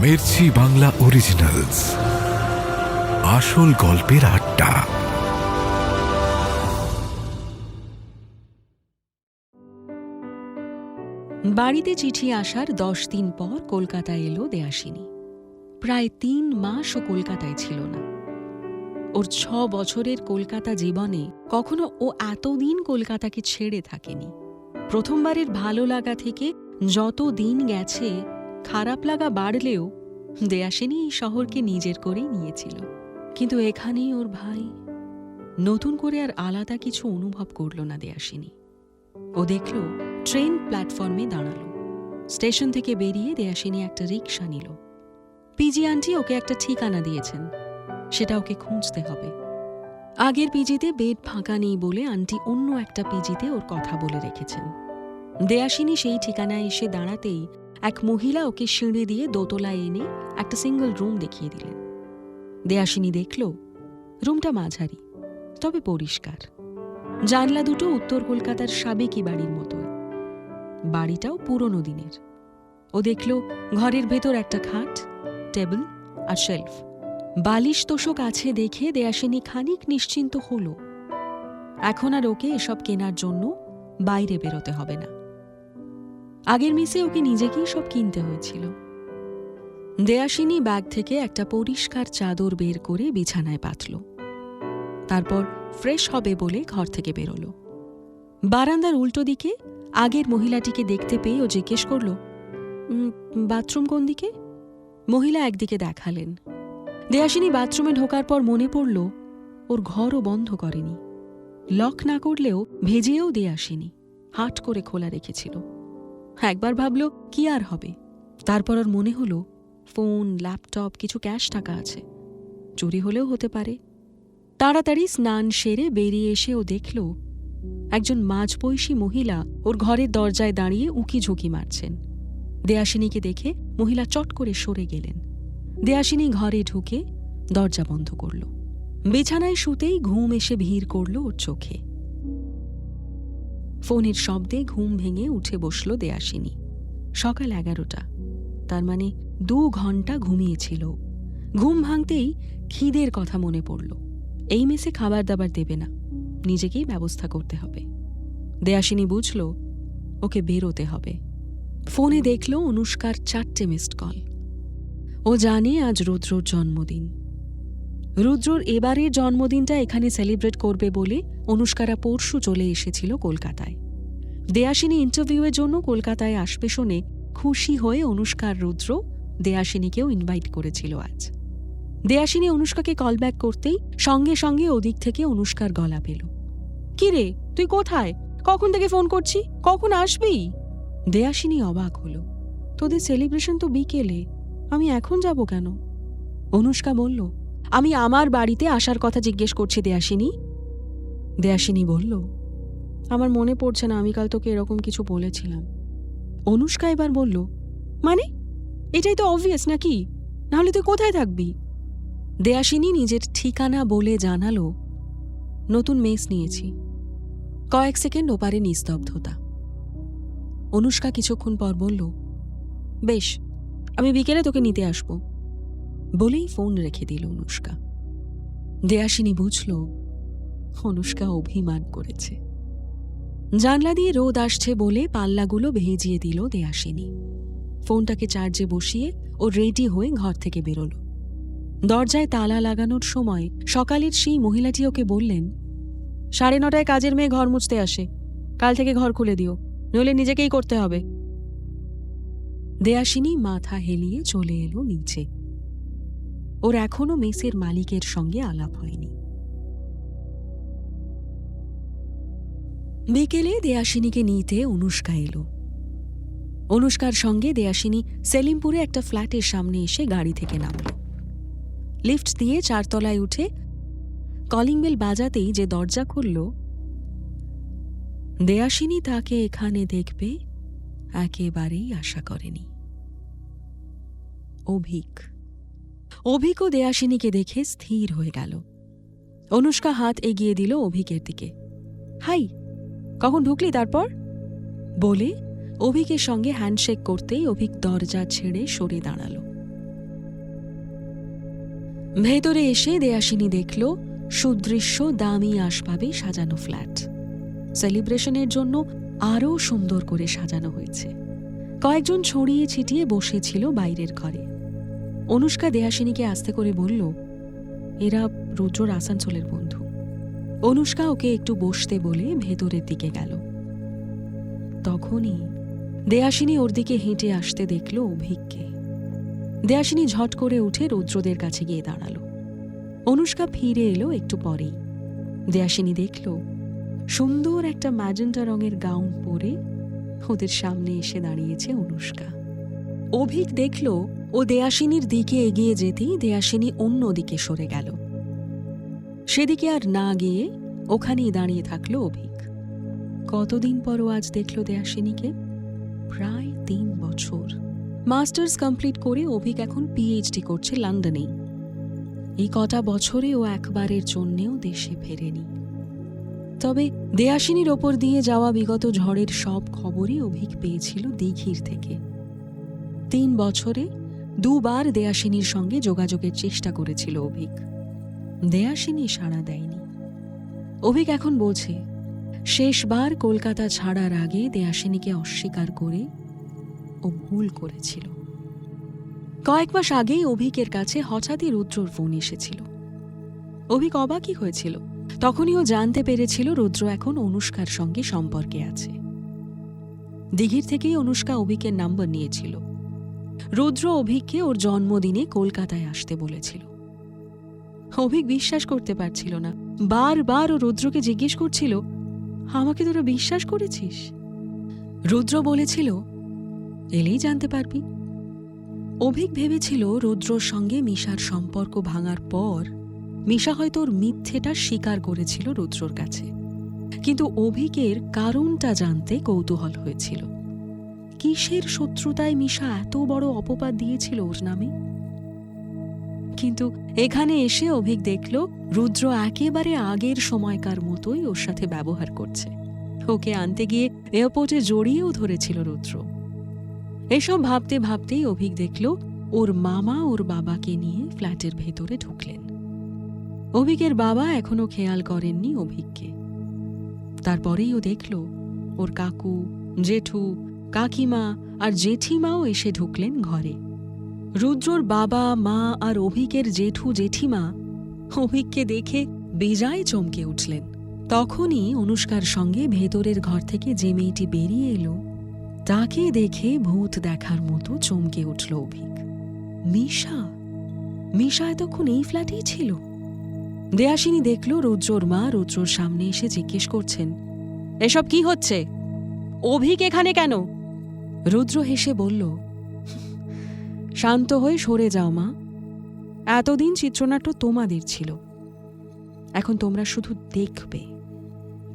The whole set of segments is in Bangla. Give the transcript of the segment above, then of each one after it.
মির্চি বাংলা অরিজিনালস, আসল গল্পের আড্ডা। বাড়িতে চিঠি আসার 10 দিন পর কলকাতায় এলো দেয়াশিনী। প্রায় 3 মাসও কলকাতায় ছিল না। ওর 6 বছরের কলকাতা জীবনে কখনো ও এতদিন কলকাতাকে ছেড়ে থাকেনি। প্রথমবারের ভালো লাগা থেকে যত দিন গেছে, খারাপ লাগা বাড়লেও দেয়াশিনী এই শহরকে নিজের করেই নিয়েছিল। কিন্তু এখানেই ওর ভাই। নতুন করে আর আলাদা কিছু অনুভব করল না দেয়াশিনী। ও দেখল ট্রেন প্ল্যাটফর্মে দাঁড়ালো। স্টেশন থেকে বেরিয়ে দেয়াশিনী একটা রিকশা নিল। পিজি আন্টি ওকে একটা ঠিকানা দিয়েছেন, সেটা ওকে খুঁজতে হবে। আগের পিজিতে বেড ফাঁকা নেই বলে আন্টি অন্য একটা পিজিতে ওর কথা বলে রেখেছেন। দেয়াশিনী সেই ঠিকানায় এসে দাঁড়াতেই এক মহিলা ওকে সিঁড়ি দিয়ে দোতলায় এনে একটা সিঙ্গল রুম দেখিয়ে দিলেন। দেয়াশিনী দেখল রুমটা মাঝারি, তবে পরিষ্কার। জানলা দুটো উত্তর কলকাতার সাবেকি বাড়ির মতো। বাড়িটাও পুরনো দিনের। ও দেখল ঘরের ভেতর একটা খাট, টেবিল আর শেলফ। বালিশ তোষক আছে দেখে দেয়াশিনী খানিক নিশ্চিন্ত হল। এখন আর ওকে এসব কেনার জন্য বাইরে বেরোতে হবে না। আগের মেসে ওকে নিজেকেই সব কিনতে হয়েছিল। দেয়াশিনী ব্যাগ থেকে একটা পরিষ্কার চাদর বের করে বিছানায় পাতল। তারপর ফ্রেশ হবে বলে ঘর থেকে বেরোল। বারান্দার উল্টো দিকে আগের মহিলাটিকে দেখতে পেয়ে ও জিজ্ঞেস করল, বাথরুম কোন দিকে? মহিলা একদিকে দেখালেন। দেয়াশিনী বাথরুমে ঢোকার পর মনে পড়ল ওর ঘরও বন্ধ করেনি। লক না করলেও ভেজেও দেয়াশিনী হাট করে খোলা রেখেছিল। একবার ভাবল কি আর হবে। তারপর ওর মনে হলো ফোন, ল্যাপটপ, কিছু ক্যাশ টাকা আছে, চুরি হলেও হতে পারে। তাড়াতাড়ি স্নান সেরে বেরিয়ে এসে ও দেখল একজন মাঝবয়সী মহিলা ওর ঘরের দরজায় দাঁড়িয়ে উঁকি ঝুঁকি মারছেন। দেয়াশিনীকে দেখে মহিলা চট করে সরে গেলেন। দেয়াশিনী ঘরে ঢুকে দরজা বন্ধ করল। বিছানায় শুতেই ঘুম এসে ভিড় করল ওর চোখে। ফোনের শব্দে ঘুম ভেঙে উঠে বসল দেয়াশিনী। সকাল 11টা, তার মানে 2 ঘন্টা ঘুমিয়েছিল। ঘুম ভাঙতেই খিদের কথা মনে পড়ল। এই মেসে খাবার দাবার দেবে না, নিজেকেই ব্যবস্থা করতে হবে। দেয়াশিনী বুঝল ওকে বেরোতে হবে। ফোনে দেখল অনুষ্কার 4টে মিসড কল। ও জানে আজ রুদ্রর জন্মদিন। রুদ্রর এবারের জন্মদিনটা এখানে সেলিব্রেট করবে বলে অনুষ্কারা পরশু চলে এসেছিল কলকাতায়। দেয়াশিনী ইন্টারভিউয়ের জন্য কলকাতায় আসবে শুনে খুশি হয়ে অনুষ্কার রুদ্র দেয়াশিনীকেও ইনভাইট করেছিল আজ। দেয়াশিনী অনুষ্কাকে কল ব্যাক করতেই সঙ্গে সঙ্গে ওদিক থেকে অনুষ্কার গলা পেল, কি রে তুই কোথায়? কখন থেকে ফোন করছি, কখন আসবি? দেয়াশিনী অবাক হলো, তোদের সেলিব্রেশন তো বিকেলে, আমি এখন যাব কেন? অনুষ্কা বলল, আমি আমার বাড়িতে আসার কথা জিজ্ঞেস করছি দেয়াশিনী। দেয়াশিনী বলল, আমার মনে পড়ছে না আমি কাল তোকে এরকম কিছু বলেছিলাম। অনুষ্কা এবার বলল, মানে এটাই তো অবভিয়াস নাকি, নাহলে তুই কোথায় থাকবি? দেয়াশিনী নিজের ঠিকানা বলে জানালো, নতুন মেস নিয়েছি। কয়েক সেকেন্ড ওপারে নিস্তব্ধতা। অনুষ্কা কিছুক্ষণ পর বলল, বেশ, আমি বিকেলে তোকে নিতে আসব, বলেই ফোন রেখে দিল অনুষ্কা। দেয়াশিনী বুঝল অনুষ্কা অভিমান করেছে। জানলা দিয়ে রোদ আসছে বলে পাল্লাগুলো ভেজিয়ে দিল দেয়াশিনী। ফোনটাকে চার্জে বসিয়ে ও রেডি হয়ে ঘর থেকে বেরোল। দরজায় তালা লাগানোর সময় সকালের সেই মহিলাটি ওকে বললেন, 9:30 কাজের মেয়ে ঘর মুছতে আসে, কাল থেকে ঘর খুলে দিও, নইলে নিজেকেই করতে হবে। দেয়াশিনী মাথা হেলিয়ে চলে এলো নিচে। ওর এখনো মেসের মালিকের সঙ্গে আলাপ হয়নি। বিকেলে দেয়াশিনীকে নিতে অনুষ্কা এলো। অনুষ্কার সঙ্গে দেয়াশিনী সেলিমপুরে একটা ফ্ল্যাটের সামনে এসে গাড়ি থেকে নামল। লিফট দিয়ে 4 তলায় উঠে কলিং বেল বাজাতেই যে দরজা খুলল, দেয়াশিনী তাকে এখানে দেখবে একেবারেই আশা করেনি। অভিক ও দেয়াশিনীকে দেখে স্থির হয়ে গেল। অনুষ্কা হাত এগিয়ে দিল অভিকের দিকে। হাই, কখন ঢুকলি তারপর? বলে অভিকের সঙ্গে হ্যান্ডশেক করতেই অভিক দরজা ছেড়ে সরে দাঁড়াল। ভেতরে এসে দেয়াসিনী দেখল সুদৃশ্য দামি আসবাবে সাজানো ফ্ল্যাট। সেলিব্রেশনের জন্য আরও সুন্দর করে সাজানো হয়েছে। কয়েকজন ছড়িয়ে ছিটিয়ে বসেছিল বাইরের ঘরে। অনুষ্কা দেয়াসিনীকে আস্তে করে বলল, এরা রুদ্রর আসানসোলের বন্ধু। অনুষ্কা ওকে একটু বসতে বলে ভেতরের দিকে গেল। তখনই দেয়াসিনী ওর দিকে হেঁটে আসতে দেখল অভিককে। দেয়াসিনী ঝট করে উঠে রুদ্রদের কাছে গিয়ে দাঁড়ালো। অনুষ্কা ফিরে এলো একটু পরেই। দেয়াসিনী দেখল সুন্দর একটা ম্যাজেন্টা রঙের গাউন পরে ওদের সামনে এসে দাঁড়িয়েছে অনুষ্কা। অভিক দেখল ও দেয়াসিনীর দিকে এগিয়ে যেতেই দেয়াসিনী অন্য দিকে সরে গেল। সেদিকে আর না গিয়ে ওখানেই দাঁড়িয়ে থাকলো অভিক। কতদিন পরও আজ দেখল দেয়াসিনীকে? প্রায় 3 বছর। মাস্টার্স কমপ্লিট করে অভিক এখন পিএইচডি করছে লন্ডনেই। এই কটা বছরে ও একবারের জন্যেও দেশে ফেরেনি। তবে দেয়াসিনীর ওপর দিয়ে যাওয়া বিগত ঝড়ের সব খবরই অভিক পেয়েছিল দিঘির থেকে। 3 বছরে 2 বার দেয়াসিনীর সঙ্গে যোগাযোগের চেষ্টা করেছিল অভিক। দেয়াসিনী সাড়া দেয়নি। অভিক এখন বোঝে শেষবার কলকাতা ছাড়ার আগে দেয়াসিনীকে অস্বীকার করে ও ভুল করেছিল। কয়েক মাস আগেই অভিকের কাছে হঠাৎই রুদ্রর ফোন এসেছিল। অভিক অবাকই হয়েছিল। তখনই ও জানতে পেরেছিল রুদ্র এখন অনুষ্কার সঙ্গে সম্পর্কে আছে। দিঘির থেকেই অনুষ্কা অভিকের নাম্বার নিয়েছিল। রুদ্র অভিককে ওর জন্মদিনে কলকাতায় আসতে বলেছিল। অভিক বিশ্বাস করতে পারছিল না। বারবার ও রুদ্রকে জিজ্ঞেস করছিল, আমাকে তোরা বিশ্বাস করেছিস? রুদ্র বলেছিল, এলেই জানতে পারবি। অভিক ভেবেছিল রুদ্রর সঙ্গে মিশার সম্পর্ক ভাঙার পর মিশা হয়তো ওর মিথ্যেটা স্বীকার করেছিল রুদ্রর কাছে। কিন্তু অভিকের কারণটা জানতে কৌতূহল হয়েছিল। কিসের শত্রুতায় মিশা এত বড় অপবাদ দিয়েছিল ওর নামে? কিন্তু এখানে এসে অভিক দেখল রুদ্র একেবারে আগের সময়কার মতোই ওর সাথে ব্যবহার করছে। ওকে আনতে গিয়ে এয়ারপোর্টে জড়িয়েও ধরেছিল রুদ্র। এসব ভাবতে ভাবতেই অভিক দেখল ওর মামা ওর বাবাকে নিয়ে ফ্ল্যাটের ভেতরে ঢুকলেন। অভিকের বাবা এখনো খেয়াল করেননি অভিককে। তারপরেই ও দেখল ওর কাকু, জেঠু, কাকিমা আর জেঠিমাও এসে ঢুকলেন ঘরে। রুদ্রর বাবা, মা আর অভিকের জেঠু জেঠিমা অভিককে দেখে বেজায় চমকে উঠলেন। তখনই অনুষ্কার সঙ্গে ভেতরের ঘর থেকে যে মেয়েটি বেরিয়ে এলো তাকে দেখে ভূত দেখার মতো চমকে উঠল অভিক। মিশা! মিশা এতক্ষণ এই ফ্ল্যাটেই ছিল। দেয়াসিনী দেখল রুদ্রর মা রুদ্রর সামনে এসে জিজ্ঞেস করছেন, এসব কি হচ্ছে? অভিক এখানে কেন? রুদ্র হেসে বলল, শান্ত হয়ে সরে যাও মা। এতদিন চিত্রনাট্য তোমাদের ছিল, এখন তোমরা শুধু দেখবে।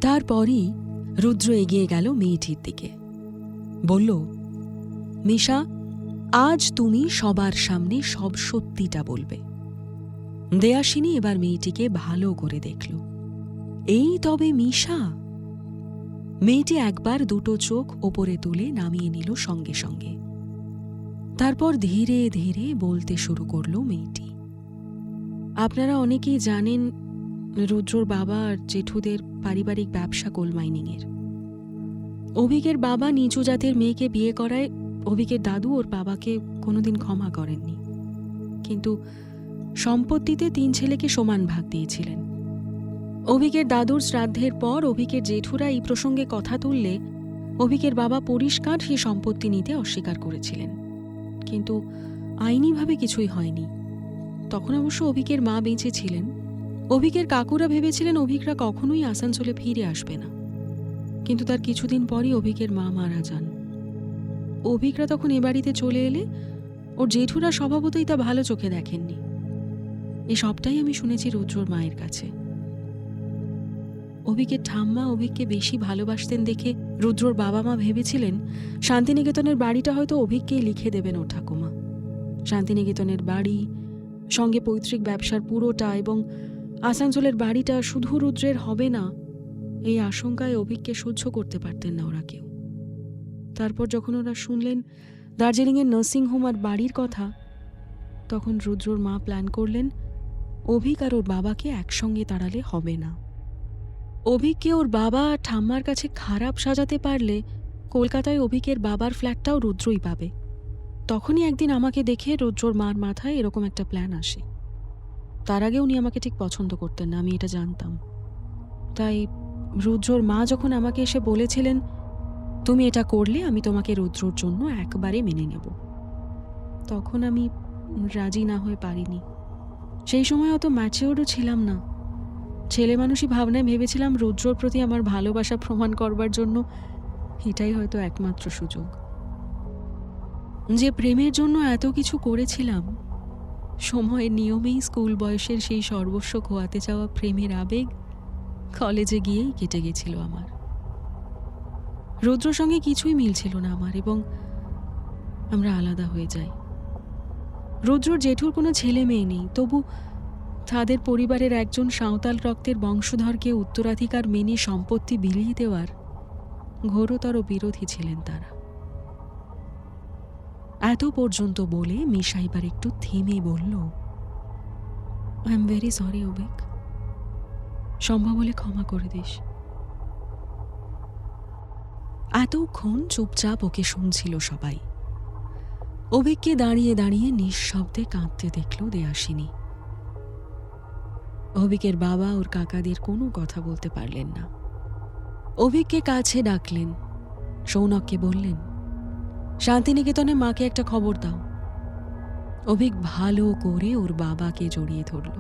তারপরই রুদ্র এগিয়ে গেল মেয়েটির দিকে। বলল, মিশা, আজ তুমি সবার সামনে সব সত্যিটা বলবে। দেয়াসিনী এবার মেয়েটিকে ভালো করে দেখল। এই তবে মিশা? মেয়েটি একবার দুটো চোখ ওপরে তুলে নামিয়ে নিল সঙ্গে সঙ্গে। তারপর ধীরে ধীরে বলতে শুরু করল মেয়েটি। আপনারা অনেকেই জানেন রুদ্রর বাবা আর জেঠুদের পারিবারিক ব্যবসা কোল মাইনিংয়ের। অভিকের বাবা নিচু জাতের মেয়েকে বিয়ে করায় অভিকের দাদু ওর বাবাকে কোনোদিন ক্ষমা করেননি, কিন্তু সম্পত্তিতে 3 ছেলেকে সমান ভাগ দিয়েছিলেন। অভিকের দাদুর শ্রাদ্ধের পর অভিকের জেঠুরা এই প্রসঙ্গে কথা তুললে অভিকের বাবা পরিষ্কার সে সম্পত্তি নিতে অস্বীকার করেছিলেন, কিন্তু আইনিভাবে কিছুই হয়নি। তখন অবশ্য অভিকের মা বেঁচে ছিলেন। অভিকের কাকুরা ভেবেছিলেন অভিকরা কখনোই আসানসোলে ফিরে আসবে না, কিন্তু তার কিছুদিন পরই অভিকের মা মারা যান। অভিকরা তখন এ বাড়িতে চলে এলে ওর জেঠুরা স্বভাবতই তা ভালো চোখে দেখেননি। এই সবটাই আমি শুনেছি রুদ্রর মায়ের কাছে। অভিকের ঠাম্মা অভিককে বেশি ভালোবাসতেন দেখে রুদ্রর বাবা মা ভেবেছিলেন শান্তিনিকেতনের বাড়িটা হয়তো অভিককেই লিখে দেবেন ওর ঠাকুমা। শান্তিনিকেতনের বাড়ি, সঙ্গে পৈতৃক ব্যবসার পুরোটা, এবং আসানসোলের বাড়িটা শুধু রুদ্রের হবে না, এই আশঙ্কায় অভিককে সহ্য করতে পারতেন না ওরা কেউ। তারপর যখন ওরা শুনলেন দার্জিলিংয়ের নার্সিংহোম আর বাড়ির কথা, তখন রুদ্রর মা প্ল্যান করলেন অভিক আর ওর বাবাকে একসঙ্গে তাড়ালে হবে না। অভিককে ওর বাবা ঠাম্মার কাছে খারাপ সাজাতে পারলে কলকাতায় অভিকের বাবার ফ্ল্যাটটাও রুদ্রই পাবে। তখনই একদিন আমাকে দেখে রুদ্রর মার মাথায় এরকম একটা প্ল্যান আসে। তার আগে উনি আমাকে ঠিক পছন্দ করতেন না, আমি এটা জানতাম। তাই রুদ্রর মা যখন আমাকে এসে বলেছিলেন, তুমি এটা করলে আমি তোমাকে রুদ্রর জন্য একবারে মেনে নেব, তখন আমি রাজি না হয়ে পারিনি। সেই সময় অত ম্যাচিওরও ছিলাম না। ছেলে মানুষই ভাবনায় ভেবেছিলাম রুদ্রর প্রতি আমার ভালোবাসা প্রমাণ করবার জন্য এটাই হয়তো একমাত্র সুযোগ। যে প্রেমের জন্য এত কিছু করেছিলাম, সময়ের নিয়মেই স্কুল বয়সের সেই সর্বস্ব খোয়াতে চাওয়া প্রেমের আবেগ কলেজে গিয়েই কেটে গেছিল আমার। রুদ্রর সঙ্গে কিছুই মিলছিল না আমার, এবং আমরা আলাদা হয়ে যাই। রুদ্রর জেঠুর কোনো ছেলে মেয়ে নেই, তবু তাদের পরিবারের একজন সাঁওতাল রক্তের বংশধরকে উত্তরাধিকার মেনে সম্পত্তি বিলিয়ে দেওয়ার ঘোরতর বিরোধী ছিলেন তারা। এত পর্যন্ত বলে মিশা এবার একটু থেমে বলল, I am very sorry Abhik, সম্ভব হলে ক্ষমা করে দিস। এতক্ষণ চুপচাপ ওকে শুনছিল সবাই। অভিককে দাঁড়িয়ে দাঁড়িয়ে নিঃশব্দে কাঁদতে দেখল দেয়াসিনী। অভিকের বাবা ওর কাকাদের কোনো কথা বলতে পারলেন না। অভিককে কাছে ডাকলেন, সৌনককে বললেন, শান্তিনিকেতনে মাকে একটা খবর দাও। অভিক ভালো করে ওর বাবাকে জড়িয়ে ধরল।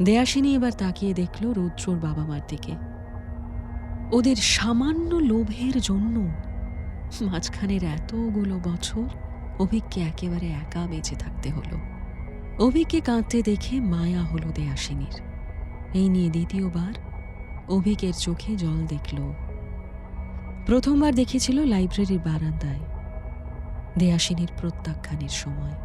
দেয়াসিনী এবার তাকিয়ে দেখল রুদ্রর বাবা মার দিকে। ওদের সামান্য লোভের জন্য মাঝখানের এতগুলো বছর অভিককে একেবারে একা বেঁচে থাকতে হলো। অভিককে কাঁদতে দেখে মায়া হলো দেয়াসিনীর। এই নিয়ে দ্বিতীয়বার অভিকের চোখে জল দেখল। প্রথমবার দেখেছিল লাইব্রেরির বারান্দায়, দেয়াসিনীর প্রত্যাখ্যানের সময়।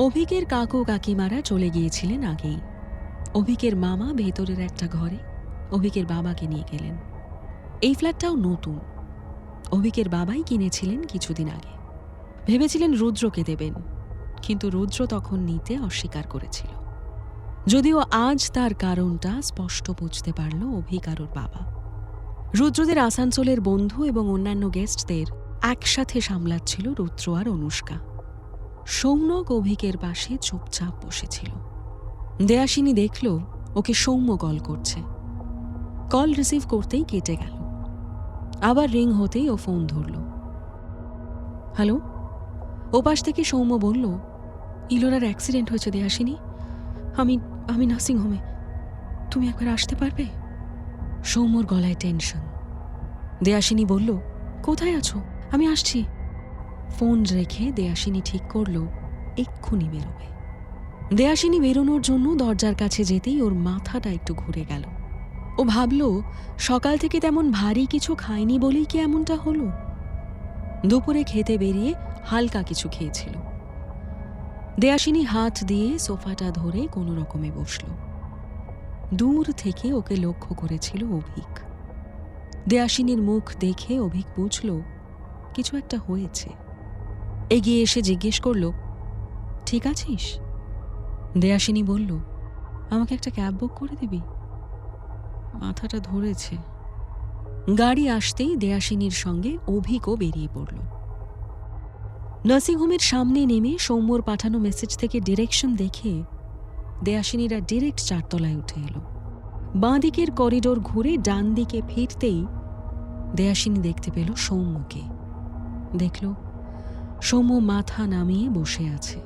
অভিকের কাকু কাকিমারা চলে গিয়েছিলেন আগেই। অভিকের মামা ভেতরের একটা ঘরে অভিকের বাবাকে নিয়ে গেলেন। এই ফ্ল্যাটটাও নতুন, অভিকের বাবাই কিনেছিলেন কিছুদিন আগে। ভেবেছিলেন রুদ্রকে দেবেন, কিন্তু রুদ্র তখন নিতে অস্বীকার করেছিল। যদিও আজ তার কারণটা স্পষ্ট বুঝতে পারল অভিক আর ওর বাবা। রুদ্রদের আসানসোলের বন্ধু এবং অন্যান্য গেস্টদের একসাথে সামলাচ্ছিল রুদ্র আর অনুষ্কা। সৌনক অভিকের পাশে চুপচাপ বসেছিল। দেয়াসিনী দেখল ওকে সৌম্য কল করছে। কল রিসিভ করতেই কেটে গেল। আবার রিং হতেই ও ফোন ধরল। হ্যালো? ওপাশ থেকে সৌম্য বলল, ইলোরার অ্যাক্সিডেন্ট হয়েছে দেয়াসিনী, আমি নার্সিংহোমে, তুমি একবার আসতে পারবে? সৌম্যর গলায় টেনশন। দেয়াসিনী বলল, কোথায় আছো? আমি আসছি। ফোন রেখে দেয়াসিনী ঠিক করল এক্ষুনি বেরোবে। দেয়াসিনী বেরোনোর জন্য দরজার কাছে যেতেই ওর মাথাটা একটু ঘুরে গেল। ও ভাবল, সকাল থেকে তেমন ভারী কিছু খায়নি বলেই কি এমনটা হলো। দুপুরে খেতে বেরিয়ে হালকা কিছু খেয়েছিল। দেয়াসিনী হাত দিয়ে সোফাটা ধরে কোনো রকমে বসল। দূর থেকে ওকে লক্ষ্য করেছিল অভিক। দেয়াসিনীর মুখ দেখে অভিক বুঝল কিছু একটা হয়েছে। এগিয়ে এসে জিজ্ঞেস করল, ঠিক আছিস? দেয়াসিনী বলল, আমাকে একটা ক্যাব বুক করে দিবি? মাথাটা ধরেছে। গাড়ি আসতেই দেয়াসিনীর সঙ্গে অভিকও বেরিয়ে পড়ল। নার্সিংহোমের সামনে নেমে সৌম্যর পাঠানো মেসেজ থেকে ডিরেকশন দেখে দেয়াসিনীরা ডিরেক্ট 4 তলায় উঠে এলো। বাঁ দিকের করিডোর ঘুরে ডান দিকে ফিরতেই দেয়াসিনী দেখতে পেল সৌম্যকে। দেখল সৌম্য মাথা নামিয়ে বসে আছে।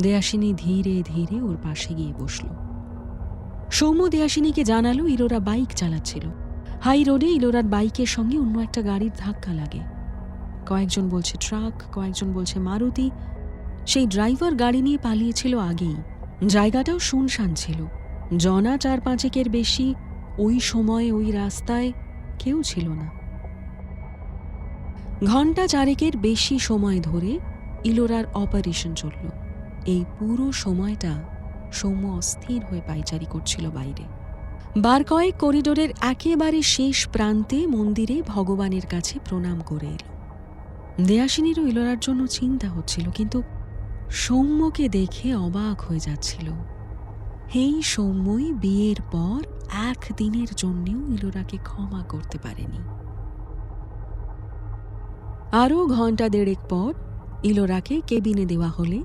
দেয়াসিনী ধীরে ধীরে ওর পাশে গিয়ে বসল। সৌম্য দেয়াসিনীকে জানালো ইলোরা বাইক চালাচ্ছিল। হাই রোডে ইলোরার বাইকের সঙ্গে অন্য একটা গাড়ির ধাক্কা লাগে। কয়েকজন বলছে ট্রাক, কয়েকজন বলছে মারুতি। সেই ড্রাইভার গাড়ি নিয়ে পালিয়েছিল আগেই। জায়গাটাও শুনশান ছিল। জনা 4-5 বেশি ওই সময় ওই রাস্তায় কেউ ছিল না। ঘণ্টা 4 বেশি সময় ধরে ইলোরার অপারেশন চলল। এই পুরো সময়টা সৌম্য অস্থির হয়ে পায়চারি করছিল বাইরে। বার কয়েক করিডোরের একেবারে শেষ প্রান্তে মন্দিরে ভগবানের কাছে প্রণাম করে এলো। দেয়াসিনীরও ইলোরার জন্য চিন্তা হচ্ছিল, কিন্তু সৌম্যকে দেখে অবাক হয়ে যাচ্ছিল। এই সৌম্যই বিয়ের পর একদিনের জন্যেও ইলোরাকে ক্ষমা করতে পারেনি। আরও ঘন্টা দেড়েক পর ইলোরাকে কেবিনে দেওয়া হলে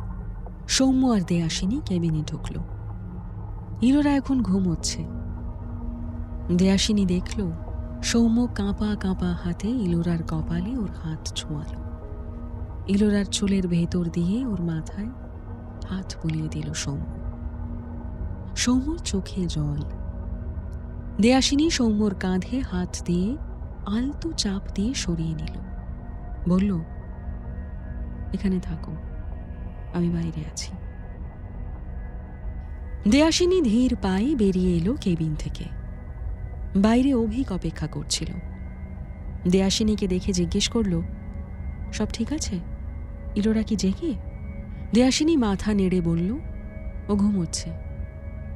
সৌম্য আর দেয়াসিনী কেবিনে ঢুকল। ইলোরা এখন ঘুমোচ্ছে। দেয়াসিনী দেখল সৌম্য কাঁপা কাঁপা হাতে ইলোরার কপালে ওর হাত ছোঁয়াল। ইলোরার চুলের ভেতর দিয়ে ওর মাথায় হাত বুলিয়ে দিল সৌম্য। সৌম্যর চোখে জল। দেয়াসিনী সৌম্যর কাঁধে হাত দিয়ে আলতো চাপ দিয়ে সরিয়ে নিল। বলল, এখানে থাকো, আমি বাইরে আছি। দেয়াসিনী ধীর পায়ে বেরিয়ে এলো কেবিন থেকে। বাইরে অভিক অপেক্ষা করছিল। দেয়াসিনীকে দেখে জিজ্ঞেস করল, সব ঠিক আছে? ইলোরা কি জেগে? দেয়াসিনী মাথা নেড়ে বলল, ও ঘুমোচ্ছে।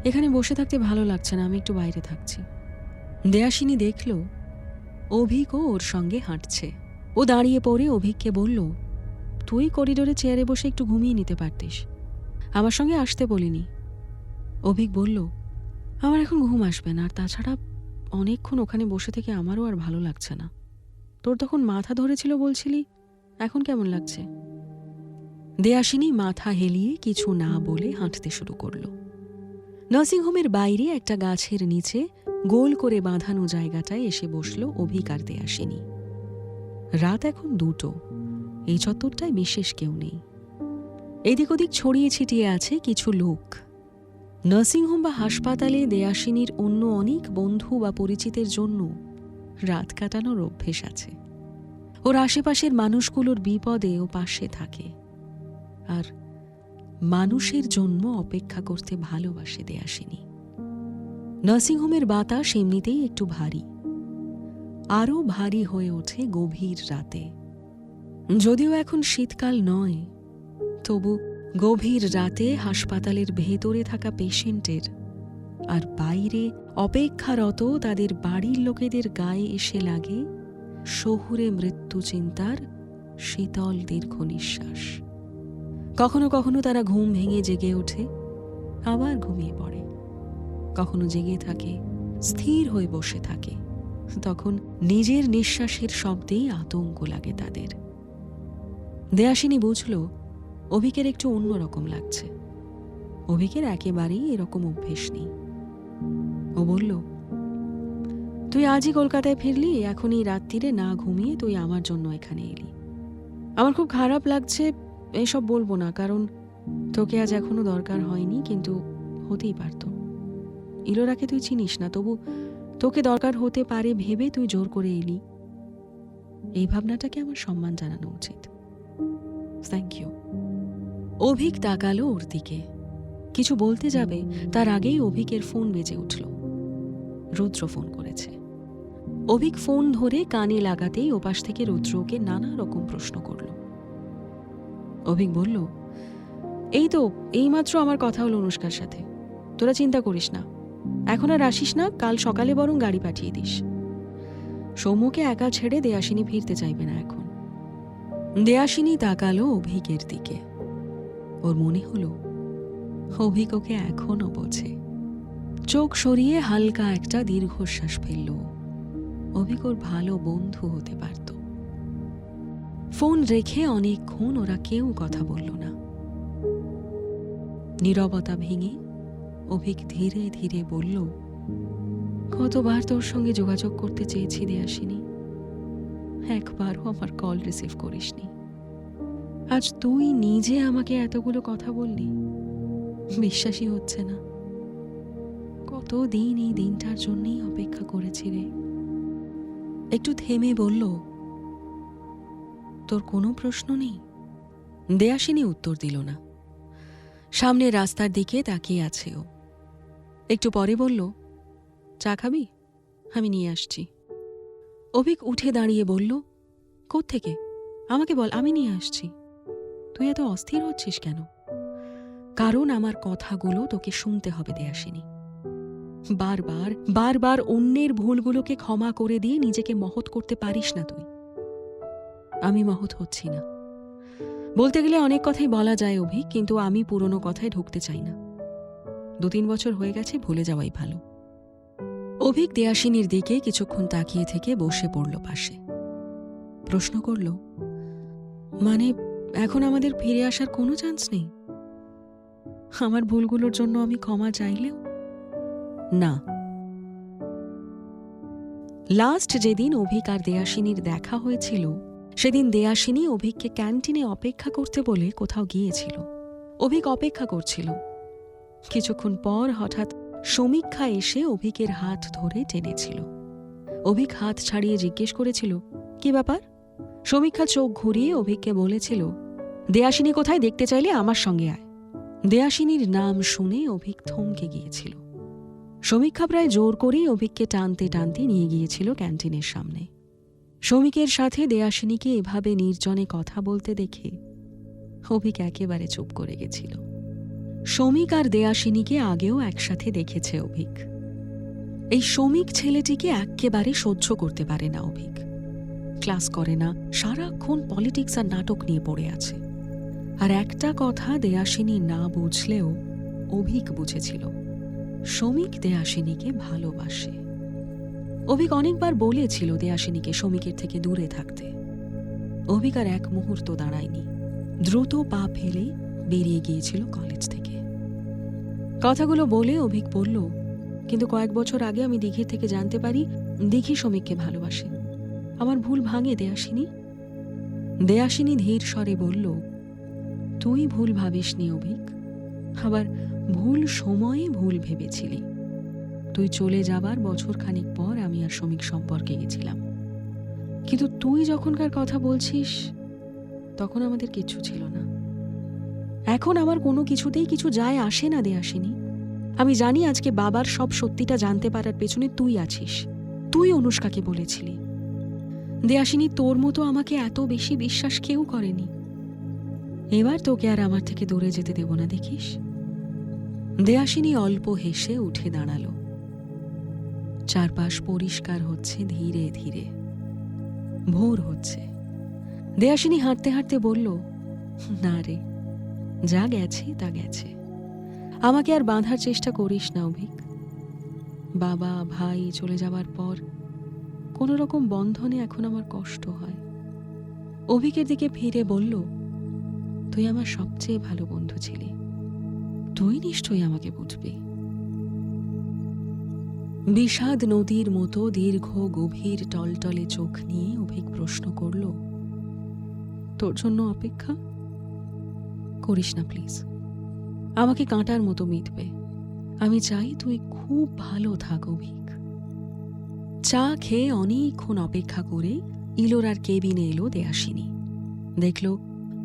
এখানে বসে থাকতে ভালো লাগছে না, আমি একটু বাইরে থাকছি। দেয়াসিনী দেখল অভিকও ওর সঙ্গে হাঁটছে। ও দাঁড়িয়ে পড়ে অভিককে বলল, তুই করিডোরে চেয়ারে বসে একটু ঘুমিয়ে নিতে পারতিস, আমার সঙ্গে আসতে বলিনি। অভিক বলল, আমার এখন ঘুম আসবে না, আর তাছাড়া অনেকক্ষণ ওখানে বসে থেকে আমারও আর ভালো লাগছে না। তোর তখন মাথা ধরেছিল বলছিলি, এখন কেমন লাগছে? দেয়াসিনী মাথা হেলিয়ে কিছু না বলে হাঁটতে শুরু করল। নার্সিংহোমের বাইরে একটা গাছের নিচে গোল করে বাঁধানো জায়গাটায় এসে বসল অভিক আর দেয়াসিনী। রাত এখন 2টো। এই চত্বরটায় বিশেষ কেউ নেই। এদিক ওদিক ছড়িয়ে ছিটিয়ে আছে কিছু লোক। নার্সিংহোম বা হাসপাতালে দেয়াসিনীর অন্য অনেক বন্ধু বা পরিচিতের জন্য রাত কাটানোর অভ্যেস আছে। ওর আশেপাশের মানুষগুলোর বিপদে ও পাশে থাকে, আর মানুষের জন্য অপেক্ষা করতে ভালোবাসে দেয়াসিনী। নার্সিংহোমের বাতাস এমনিতেই একটু ভারী, আরও ভারী হয়ে ওঠে গভীর রাতে। যদিও এখন শীতকাল নয়, তবু গভীর রাতে হাসপাতালের ভেতরে থাকা পেশেন্টের আর বাইরে অপেক্ষারত তাদের বাড়ির লোকেদের গায়ে এসে লাগে শহুরে মৃত্যু চিন্তার শীতল দীর্ঘ নিঃশ্বাস। কখনো কখনো তারা ঘুম ভেঙে জেগে ওঠে, আবার ঘুমিয়ে পড়ে। কখনো জেগে থাকে, স্থির হয়ে বসে থাকে। তখন নিজের নিঃশ্বাসের শব্দেই আতঙ্ক লাগে তাদের। দেয়াসিনী বুঝল অভিকের একটু অন্যরকম লাগছে। অভিকের একেবারেই এরকম অভ্যেস নেই। ও বলল, তুই আজই কলকাতায় ফিরলি, এখন এই রাত্রিরে না ঘুমিয়ে তুই আমার জন্য এখানে এলি। আমার খুব খারাপ লাগছে, এসব বলবো না, কারণ তোকে আজ এখনো দরকার হয়নি, কিন্তু হতেই পারত। ইলোরাকে তুই চিনিস না, তবু তোকে দরকার হতে পারে ভেবে তুই জোর করে এলি। এই ভাবনাটাকে আমার সম্মান জানানো উচিত। Thank you. অভিক তাকালো ওর দিকে। কিছু বলতে যাবে তার আগেই অভিকের ফোন বেজে উঠল। রুদ্র ফোন করেছে। অভিক ফোন ধরে কানে লাগাতেই ওপাশ থেকে রুদ্র ওকে নানা রকম প্রশ্ন করল। অভিক বলল, এই তো এইমাত্র আমার কথা হলো অনুষ্কার সাথে। তোরা চিন্তা করিস না, এখন আর আসিস না, কাল সকালে বরং গাড়ি পাঠিয়ে দিস। সৌম্যকে একা ছেড়ে দেয়াসিনী ফিরতে চাইবে না এখন। দেয়াসিনী তাকালো অভিকের দিকে। ওর মনে হলো অভিক ওকে এখনো বোঝে। চোখ সরিয়ে হালকা একটা দীর্ঘশ্বাস ফেলল। অভিক ওর ভালো বন্ধু হতে পারত। ফোন রেখে অনেকক্ষণ ওরা কেউ কথা বলল না। নীরবতা ভেঙে অভিক ধীরে ধীরে বলল, কতবার তোর সঙ্গে যোগাযোগ করতে চেয়েছি দেয়াসিনী, একবারও আমার কল রিসিভ করিসনি। আজ তুই নিজে আমাকে এতগুলো কথা বললি, বিশ্বাসই হচ্ছে না। কতদিন এই দিনটার জন্যই অপেক্ষা করেছি রে। একটু থেমে বলল, তোর কোনো প্রশ্ন নেই? দেয়াসিনী উত্তর দিল না। সামনে রাস্তার দিকে তাকিয়ে আছে ও। একটু পরে বলল, চা খাবি? আমি নিয়ে আসছি। অভিক উঠে দাঁড়িয়ে বলল, কোত্থেকে? আমাকে বল, আমি নিয়ে আসছি। তুই এত অস্থির হচ্ছিস কেন? কারণ আমার কথাগুলো তোকে শুনতে হবে দেয়াসিনী। বারবার বারবার অন্যের ভুলগুলোকে ক্ষমা করে দিয়ে নিজেকে মহৎ করতে পারিস না তুই। আমি মহৎ হচ্ছি না। বলতে গেলে অনেক কথাই বলা যায় অভি, কিন্তু আমি পুরনো কথায় ঢুকতে চাই না। 2-3 বছর হয়ে গেছে, ভুলে যাওয়াই ভালো। অভিক দেয়াসিনীর দিকে কিছুক্ষণ তাকিয়ে থেকে বসে পড়ল পাশে। প্রশ্ন করল, মানে এখন আমাদের ফিরে আসার কোনো চান্স নেই? আমার ভুলগুলোর জন্য আমি ক্ষমা চাইলেও? না। লাস্ট যেদিন অভিক আর দেয়াসিনীর দেখা হয়েছিল, সেদিন দেয়াসিনী অভিককে ক্যান্টিনে অপেক্ষা করতে বলে কোথাও গিয়েছিল। অভিক অপেক্ষা করছিল। কিছুক্ষণ পর হঠাৎ সমীক্ষা এসে অভিকের হাত ধরে টেনেছিল। অভিক হাত ছাড়িয়ে জিজ্ঞেস করেছিল, কি ব্যাপার? সমীক্ষা চোখ ঘুরিয়ে অভিককে বলেছিল, দেয়াসিনী কোথায়, দেখতে চাইলে আমার সঙ্গে আয়। দেয়াসিনীর নাম শুনে অভিক থমকে গিয়েছিল। সমীক্ষা প্রায় জোর করেই অভিককে টানতে টানতে নিয়ে গিয়েছিল ক্যান্টিনের সামনে। সমীকের সাথে দেয়াসিনীকে এভাবে নির্জনে কথা বলতে দেখে অভিক একেবারে চুপ করে গেছিল। সমীক আর দেয়াসিনীকে আগেও একসাথে দেখেছে অভিক। এই সমীক ছেলেটিকে একেবারে সহ্য করতে পারে না অভিক। ক্লাস করে না, সারাক্ষণ পলিটিক্স আর নাটক নিয়ে পড়ে আছে। আর একটা কথা দেয়াসিনী না বুঝলেও অভিক বুঝেছিল, সমীক দেয়াসিনীকে ভালোবাসে। অভিক অনেকবার বলেছিল দেয়াসিনীকে সমীকের থেকে দূরে থাকতে। অভিক আর এক মুহূর্ত দাঁড়ায়নি, দ্রুত পা ফেলে বেরিয়ে গিয়েছিল কলেজ থেকে। কথাগুলো বলে অভিক বলল, কিন্তু কয়েক বছর আগে আমি দিঘির থেকে জানতে পারি দিঘি সমীককে ভালোবাসে। আমার ভুল ভাঙে দেয়াসিনী? দেয়াসিনী ধীর স্বরে বলল, তুই ভুল ভাবিসনি অভিক, আবার ভুল সময়ে ভুল ভেবেছিলি। তুই চলে যাবার বছরখানিক পর আমি আর সমীক সম্পর্কে গেছিলাম, কিন্তু তুই যখনকার কথা বলছিস তখন আমাদের কিচ্ছু ছিল না। এখন আমার কোনো কিছুতেই কিছু যায় আসে না দেয়াসিনী। আমি জানি আজকে বাবার সব সত্যিটা জানতে পারার পেছনে তুই আছিস। তুই অনুষ্কাকে বলেছিলি। দেয়াসিনী, তোর মতো আমাকে এত বেশি বিশ্বাস কেউ করেনি। এবার তোকে আর আমার থেকে দূরে যেতে দেব না, দেখিস। দেয়াসিনী অল্প হেসে উঠে দাঁড়ালো। চারপাশ পরিষ্কার হচ্ছে ধীরে ধীরে। ভোর হচ্ছে। দেয়াসিনী হাঁটতে হাঁটতে বলল, না রে, যা গেছে তা গেছে। আমাকে আর বাঁধার চেষ্টা করিস না অভিক। বাবা ভাই চলে যাবার পর কোনো রকম বন্ধনে এখন আমার কষ্ট হয়। অভিকের দিকে ফিরে বলল, তুই আমার সবচেয়ে ভালো বন্ধু ছিলি, তুই নিশ্চয়ই আমাকে বুঝবি। বিষাদ নদীর মতো দীর্ঘ গভীর টলটলে চোখ নিয়ে অভিক প্রশ্ন করল, তোর জন্য অপেক্ষা করিস না প্লিজ। আমাকে কাঁটার মতো মিটবে। আমি চাই তুই খুব ভালো থাক অভিক। চা খেয়ে অনেকক্ষণ অপেক্ষা করে ইলোরার কেবিনে এলো দেয়াসিনী। দেখল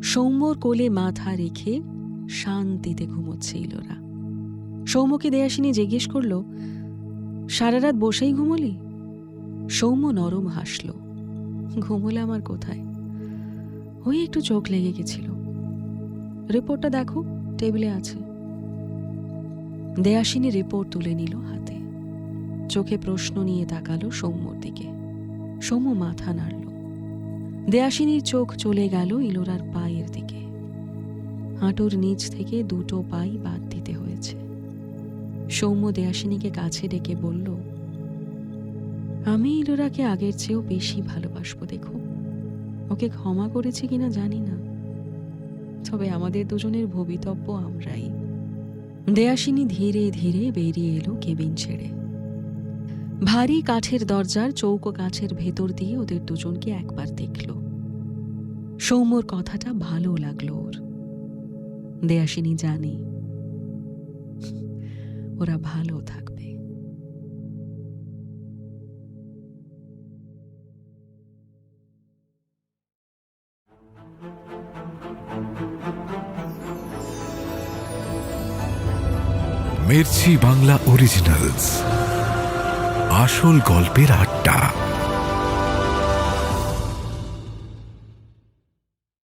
সৌম্যর কোলে মাথা রেখে শান্তিতে ঘুমোচ্ছে ইলোরা। সৌম্যকে দেয়াসিনী জিজ্ঞেস করল, সারা রাত বসেই ঘুমোলি? সৌম্য নরম হাসল, ঘুমোলাম আর কোথায়, ওই একটু চোখ লেগে গেছিল। রিপোর্টটা দেখো, টেবিলে আছে। দেয়াসিনী রিপোর্ট তুলে নিল হাতে। চোখে প্রশ্ন নিয়ে তাকালো সৌম্যর দিকে। সৌম্য মাথা নাড়ল। দেয়াসিনীর চোখ চলে গেল ইলোরার পায়ের দিকে। হাঁটুর নিচ থেকে দুটো পাই বাদ দিতে হয়েছে। সৌম্য দেয়াসিনীকে কাছে ডেকে বলল, আমি ইলোরাকে আগের চেয়েও বেশি ভালোবাসবো, দেখো। ওকে ক্ষমা করেছি কিনা জানি না, তবে আমাদের দুজনের ভবিতব্য আমরাই। দেয়াসিনী ধীরে ধীরে বেরিয়ে এলো কেবিন ছেড়ে। ভারী কাঠের দরজার চৌকো কাছের ভেতর দিয়ে ওদের দুজনকে একবার দেখল। সৌম্যর কথাটা ভালো লাগলো ওর। দেয়াসিনী জানে ওরা ভালো থাকবে। মির্চি বাংলা অরিজিনালস, আসল গল্পের আড্ডা।